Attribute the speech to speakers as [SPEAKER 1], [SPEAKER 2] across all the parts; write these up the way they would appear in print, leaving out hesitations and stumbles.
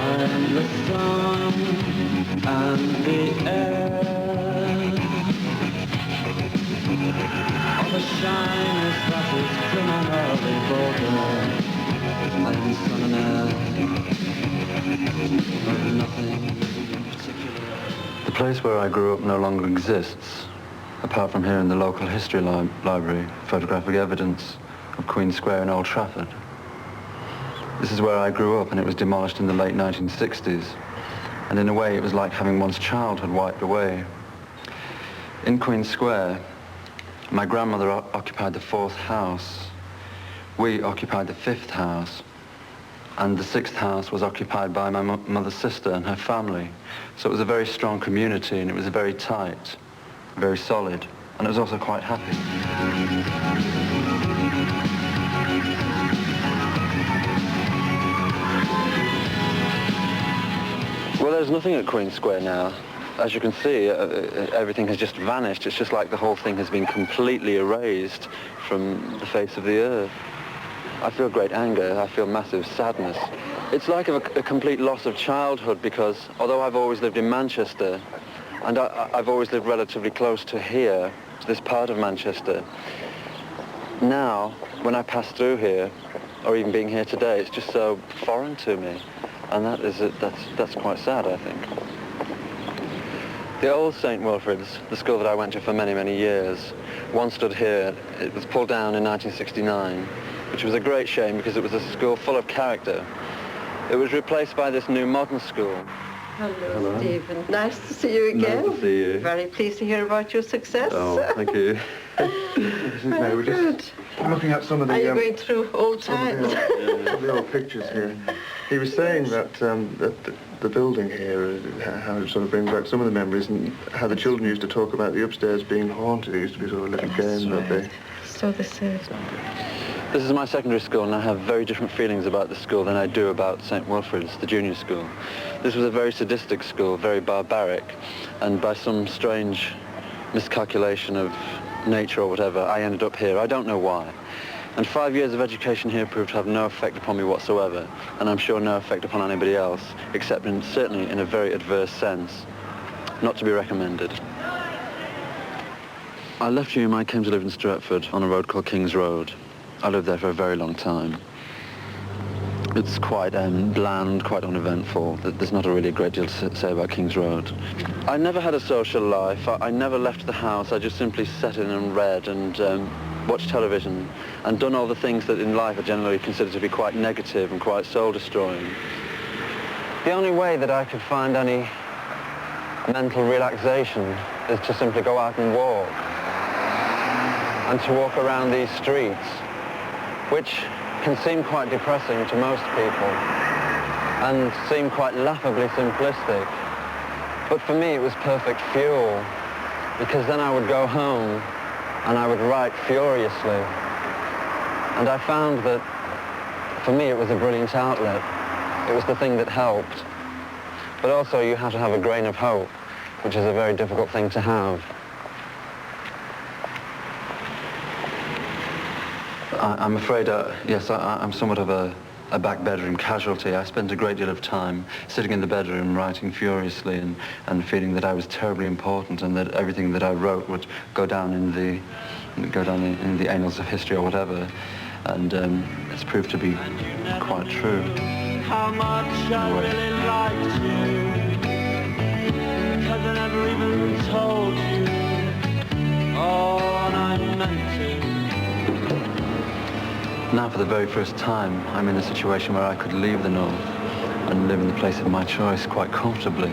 [SPEAKER 1] I'm the sun and the air, all the shyness that is criminally vulgar. I'm sun and air, but nothing in particular. The place where I grew up no longer exists, apart from here in the local history library, photographic evidence of Queen Square in Old Trafford. This is where I grew up, and it was demolished in the late 1960s. And in a way, it was like having one's childhood wiped away. In Queen Square, my grandmother occupied the 4th house. We occupied the 5th house. And the 6th house was occupied by my mother's sister and her family. So it was a very strong community, and it was very tight, very solid, and it was also quite happy. Well, there's nothing at Queen Square now. As you can see, everything has just vanished. It's just like the whole thing has been completely erased from the face of the earth. I feel great anger. I feel massive sadness. It's like a complete loss of childhood, because although I've always lived in Manchester, and I've always lived relatively close to here, to this part of Manchester, now, when I pass through here, or even being here today, it's just so foreign to me. And that's quite sad, I think. The old St. Wilfrid's, the school that I went to for many, many years, once stood here. It was pulled down in 1969, which was a great shame because it was a school full of character. It was replaced by this new modern school.
[SPEAKER 2] Hello, Stephen. Nice to see you again.
[SPEAKER 1] Nice to see you.
[SPEAKER 2] Very pleased to hear about your success.
[SPEAKER 1] Oh, thank you.
[SPEAKER 2] Very
[SPEAKER 3] we're just looking at some of the...
[SPEAKER 2] Are you going through old times?
[SPEAKER 3] The old pictures here. He was saying that, that the building here, how it sort of brings back some of the memories, and how the children used to talk about the upstairs being haunted. It used to be sort of a little game that they...
[SPEAKER 2] So this is...
[SPEAKER 1] This is my secondary school, and I have very different feelings about the school than I do about St. Wilfrid's, the junior school. This was a very sadistic school, very barbaric, and by some strange miscalculation of nature or whatever, I ended up here. I don't know why. And 5 years of education here proved to have no effect upon me whatsoever, and I'm sure no effect upon anybody else, except certainly in a very adverse sense. Not to be recommended. I left Hume. I came to live in Stratford on a road called King's Road. I lived there for a very long time. It's quite bland, quite uneventful. There's not really a great deal to say about King's Road. I never had a social life. I never left the house. I just simply sat in and read and watched television and done all the things that in life are generally considered to be quite negative and quite soul-destroying. The only way that I could find any mental relaxation is to simply go out and walk, and to walk around these streets, which can seem quite depressing to most people and seem quite laughably simplistic. But for me it was perfect fuel, because then I would go home and I would write furiously. And I found that for me it was a brilliant outlet. It was the thing that helped. But also you have to have a grain of hope, which is a very difficult thing to have. I'm afraid, yes, I'm somewhat of a back bedroom casualty. I spent a great deal of time sitting in the bedroom writing furiously and feeling that I was terribly important and that everything that I wrote would go down in the annals of history or whatever. And it's proved to be quite true. How much I really liked you, 'cause I never even told you all I meant to. Now, for the very first time, I'm in a situation where I could leave the North and live in the place of my choice quite comfortably.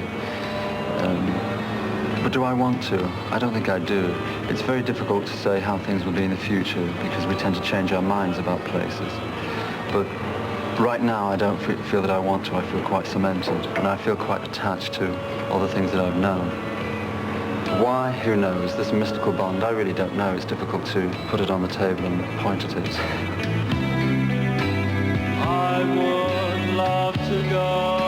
[SPEAKER 1] But do I want to? I don't think I do. It's very difficult to say how things will be in the future because we tend to change our minds about places. But right now, I don't feel that I want to. I feel quite cemented, and I feel quite attached to all the things that I've known. Why? Who knows? This mystical bond, I really don't know. It's difficult to put it on the table and point at it. I would love to go